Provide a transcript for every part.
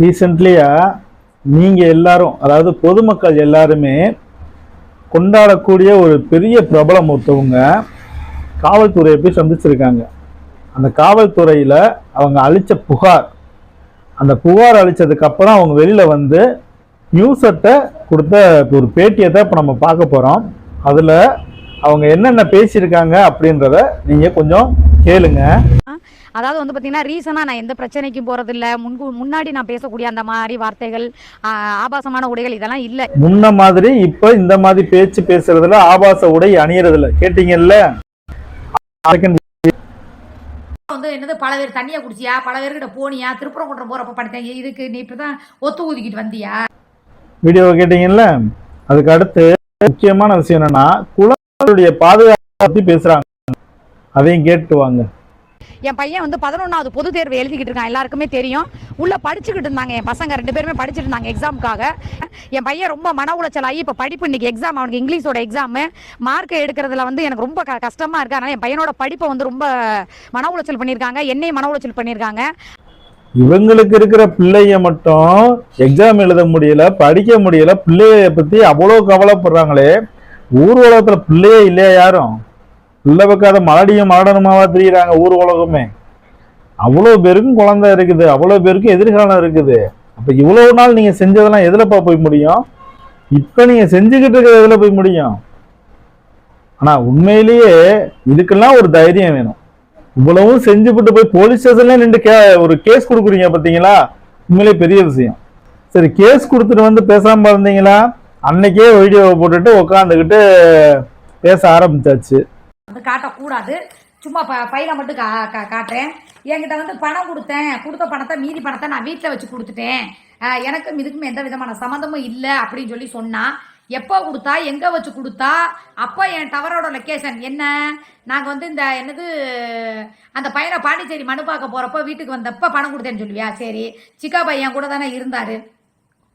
ரீசெண்ட்லியா நீங்க எல்லாரும், அதாவது பொதுமக்கள் எல்லாருமே கொண்டாடக்கூடிய ஒரு பெரிய பிரபலம் ஒருத்தவங்க காவல்துறையை போய் சந்திச்சிருக்காங்க. அந்த காவல்துறையில அவங்க அளிச்ச புகார், அந்த புகார் அளிச்சதுக்கு அப்புறம் அவங்க வெளியில வந்து நியூஸர்ட்ட கொடுத்த ஒரு பேட்டியை தான் இப்போ நம்ம பார்க்க போறோம். அதுல அவங்க என்னென்ன பேசியிருக்காங்க அப்படின்றத நீங்க கொஞ்சம் கேளுங்க. அதாவது வந்து பார்த்தீங்கன்னா ரீசனாக நான் எந்த பிரச்சனைக்கும் போகிறதில்ல. முன்னாடி நான் பேசக்கூடிய அந்த மாதிரி வார்த்தைகள், ஆபாசமான உடைகள் இதெல்லாம் இல்லை. முன்ன மாதிரி இப்போ இந்த மாதிரி பேச்சு பேசுறதுல, ஆபாச உடை அணியறதுல கேட்டீங்கல்ல. வந்து என்னது, பல பேர் தண்ணியை குடிச்சியா, பல பேர்கிட்ட போனியா, திருப்பரங்குன்றம் போறப்ப படித்தேன், இதுக்கு நீ இப்பதான் ஒத்து ஊதிக்கிட்டு வந்தியா வீடியோ கேட்டீங்கல்ல. அதுக்கு அடுத்து முக்கியமான விஷயம் என்னன்னா, குழந்தைகளுடைய பாதுகாப்பை பத்தி பேசுறாங்க. அதையும் கேட்டு வாங்க. என் பையன் வந்து 11வது பொது தேர்வு எழுதிக்கிட்டு இருக்கான், எல்லாருக்குமே தெரியும். உள்ள படிச்சுக்கிட்டு இருந்தாங்க, என் பசங்க 2 பேருமே படிச்சுட்டு இருந்தாங்க எக்ஸாமுக்காக. என் பையன் ரொம்ப மன உளைச்சல் ஆகி இப்போ படிப்பு, இன்னைக்கு எக்ஸாம், அவனுக்கு இங்கிலீஷோட எக்ஸாமு, மார்க் எடுக்கிறதுல வந்து எனக்கு ரொம்ப கஷ்டமா இருக்கு. அதனால என் பையனோட படிப்பை வந்து ரொம்ப மன உளைச்சல் பண்ணியிருக்காங்க, என்னையும் மன உளைச்சல் பண்ணியிருக்காங்க. இவங்களுக்கு இருக்கிற பிள்ளைய மட்டும் எக்ஸாம் எழுத முடியல, படிக்க முடியல, பிள்ளைய பத்தி அவ்வளோ கவலைப்படுறாங்களே. ஊர் உலகத்துல பிள்ளையே இல்லையா யாரும்? பிள்ளை வைக்காத மலடியும் மலடனுமாவா தெரியுறாங்க ஊர் உலகமே. அவ்வளோ பேருக்கும் குழந்தை இருக்குது, அவ்வளோ பேருக்கும் எதிர்காலம் இருக்குது. அப்ப இவ்வளவு நாள் நீங்க செஞ்சதெல்லாம் எதுலப்பா போய் முடியும்? இப்ப நீங்க செஞ்சுக்கிட்டு இருக்கிற எதுல போய் முடியும்? ஆனா உண்மையிலேயே இதுக்கெல்லாம் ஒரு தைரியம் வேணும். இவ்வளவும் செஞ்சுவிட்டு போய் போலீஸ் ஸ்டேஷன்ல நின்று ஒரு கேஸ் கொடுக்குறீங்க பார்த்தீங்களா? உண்மையிலேயே பெரிய விஷயம். சரி, கேஸ் கொடுத்துட்டு வந்து பேசாம இருந்தீங்களா? அன்னைக்கே வீடியோவை போட்டுட்டு உட்காந்துக்கிட்டு பேச ஆரம்பிச்சாச்சு. வந்து காட்டக்கூடாது, சும்மா பையில மட்டும் காட்டுறேன். என்கிட்ட வந்து பணம் கொடுத்தேன், கொடுத்த பணத்தை, மீதி பணத்தை நான் வீட்டில் வச்சு கொடுத்துட்டேன், எனக்கும் இதுக்கும் எந்த விதமான சம்மந்தமும் இல்லை அப்படின்னு சொல்லி சொன்னா. எப்போ கொடுத்தா, எங்கே வச்சு கொடுத்தா, அப்போ என் டவரோட லொக்கேஷன் என்ன, நாங்கள் வந்து இந்த என்னது அந்த பையனை பாண்டிச்சேரி மனு பார்க்க போகிறப்போ வீட்டுக்கு வந்தப்போ பணம் கொடுத்தேன்னு சொல்லுவியா? சரி, சிக்கா பையன் கூட தானே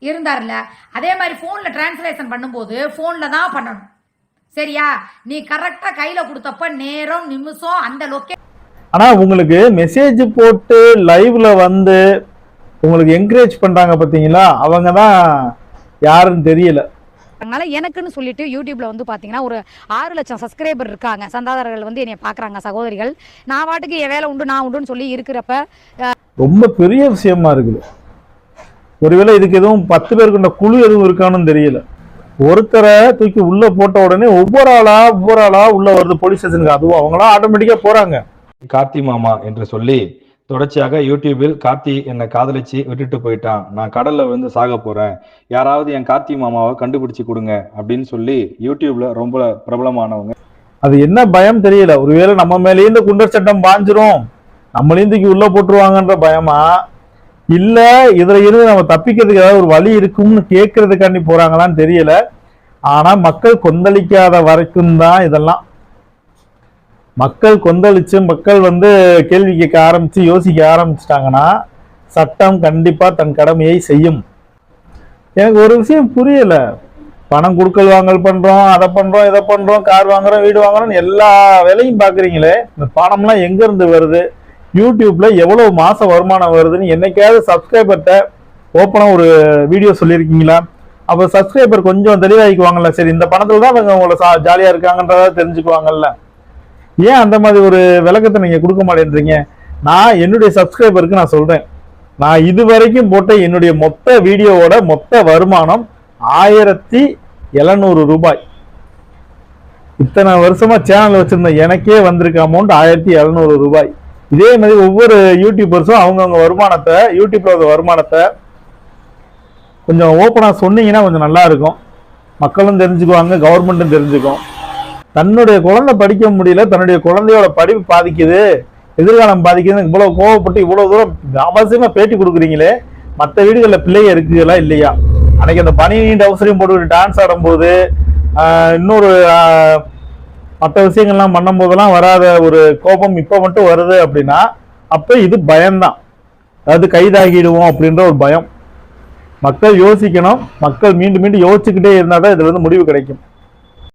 இருந்தார்ல. அதே மாதிரி ஃபோனில் டிரான்ஸ்லேஷன் பண்ணும்போது ஃபோனில் தான் பண்ணணும், சரியா? நீ கரெக்டாக கையில் கொடுத்தப்ப நேரம், நிமிஷம், அந்த லொக்கேஷன். ஆனால் உங்களுக்கு மெசேஜ் போட்டு லைவ்ல வந்து உங்களுக்கு என்கரேஜ் பண்ணுறாங்க பார்த்தீங்களா? அவங்க தான் யாருன்னு தெரியல. அதனால எனக்குன்னு சொல்லிட்டு யூடியூப்ல வந்து பாத்தீங்கன்னா ஒரு 6 லட்சம் சப்ஸ்கிரைபர் இருக்காங்க, சந்தாதாரர்கள் வந்து என்னை பாக்குறாங்க, சகோதரிகள். நான் வாட்டுக்கு என் வேலை உண்டு, நான் உண்டுன்னு சொல்லி இருக்கிறப்ப ரொம்ப பெரிய விஷயமா இருக்குது. ஒருவேளை இதுக்கு எதுவும் 10 பேர் கொண்ட குழு எதுவும் இருக்கான்னு தெரியல. ஒருத்தரை தூக்கி உள்ள போட்ட உடனே ஒவ்வொரு ஆளா உள்ள வருது போலீஸ் ஸ்டேஷனுக்கு. அதுவும் அவங்களா ஆட்டோமேட்டிக்கா போறாங்க. கார்த்தி மாமா என்று சொல்லி தொடர்ச்சியாக யூடியூபில் கார்த்தி என்னை காதலிச்சு விட்டுட்டு போயிட்டான், நான் கடல்ல வந்து சாக போறேன், யாராவது என் கார்த்தி மாமாவை கண்டுபிடிச்சு கொடுங்க அப்படின்னு சொல்லி யூடியூப்ல ரொம்ப பிரபலமானவங்க. அது என்ன பயம் தெரியல. ஒருவேளை நம்ம மேலேயே இந்த குண்டர் சட்டம் பாஞ்சிரும், நம்மளையும் தூக்கி உள்ள போட்டுருவாங்கன்ற பயமா, இல்ல இதுல இருந்து நம்ம தப்பிக்கிறதுக்கு ஏதாவது ஒரு வழி இருக்கும்னு கேட்கறதுக்காண்டி போறாங்களான்னு தெரியல. ஆனா மக்கள் கொந்தளிக்காத வரைக்கும் தான் இதெல்லாம். மக்கள் கொந்தளிச்சு, மக்கள் வந்து கேள்வி கேட்க ஆரம்பிச்சு, யோசிக்க ஆரம்பிச்சிட்டாங்கன்னா சட்டம் கண்டிப்பா தன் கடமையை செய்யும். எனக்கு ஒரு விஷயம் புரியல. பணம் கொடுக்கல் வாங்கல் பண்றோம், அதை பண்றோம், இதை பண்றோம், கார் வாங்குறோம், வீடு வாங்குறோம், எல்லா வேலையும் பாக்குறீங்களே, இந்த பணம்லாம் எங்க இருந்து வருது? யூடியூப்ல எவ்வளவு மாச வருமானம் வருதுன்னு என்னைக்காவது சப்ஸ்கிரைபர்கிட்ட ஓப்பனா ஒரு வீடியோ சொல்லியிருக்கீங்களா? அப்ப சப்ஸ்கிரைபர் கொஞ்சம் தெளிவாகிக்குவாங்கல்ல. சரி, இந்த பணத்துல தான் அவங்க உங்களை ஜாலியா இருக்காங்கன்றத தெரிஞ்சுக்குவாங்கல்ல. ஏன் அந்த மாதிரி ஒரு விளக்கத்தை நீங்க கொடுக்க மாட்டேன்றீங்க? நான் என்னுடைய சப்ஸ்கிரைபருக்கு நான் சொல்றேன், நான் இது வரைக்கும் போட்ட என்னுடைய மொத்த வீடியோவோட மொத்த வருமானம் 1700 ரூபாய். இத்தனை வருஷமா சேனல் வச்சிருந்த எனக்கே வந்திருக்க அமௌண்ட் 1700 ரூபாய். இதே மாதிரி ஒவ்வொரு யூடியூபர்ஸும் அவங்கவுங்க வருமானத்தை, யூடியூப்ல வருமானத்தை கொஞ்சம் ஓப்பனா சொன்னீங்கன்னா கொஞ்சம் நல்லா இருக்கும். மக்களும் தெரிஞ்சுக்குவாங்க, கவர்மெண்ட்டும் தெரிஞ்சுக்கும். தன்னுடைய குழந்தை படிக்க முடியல, தன்னுடைய குழந்தையோட படிப்பு பாதிக்குது, எதிர்காலம் பாதிக்குதுன்னு இவ்வளவு கோவப்பட்டு இவ்வளவு தூரம் அவசியமா பேட்டி கொடுக்குறீங்களே, மற்ற வீடுகளில் பிள்ளைய இருக்குங்களா இல்லையா? அன்னைக்கு அந்த பனி நீண்ட அவசரம் போட்டு டான்ஸ் ஆடும்போது, இன்னொரு மற்ற விஷயங்கள்லாம் பண்ணும் போதெல்லாம் வராத ஒரு கோபம் இப்ப மட்டும் வருது அப்படின்னா அப்ப இது பயம்தான். அதாவது கைதாகிடுவோம் அப்படின்ற ஒரு பயம். மக்கள் யோசிக்கணும். மக்கள் மீண்டும் மீண்டும் யோசிச்சுக்கிட்டே இருந்தாதான் இதுல இருந்து முடிவு கிடைக்கும்.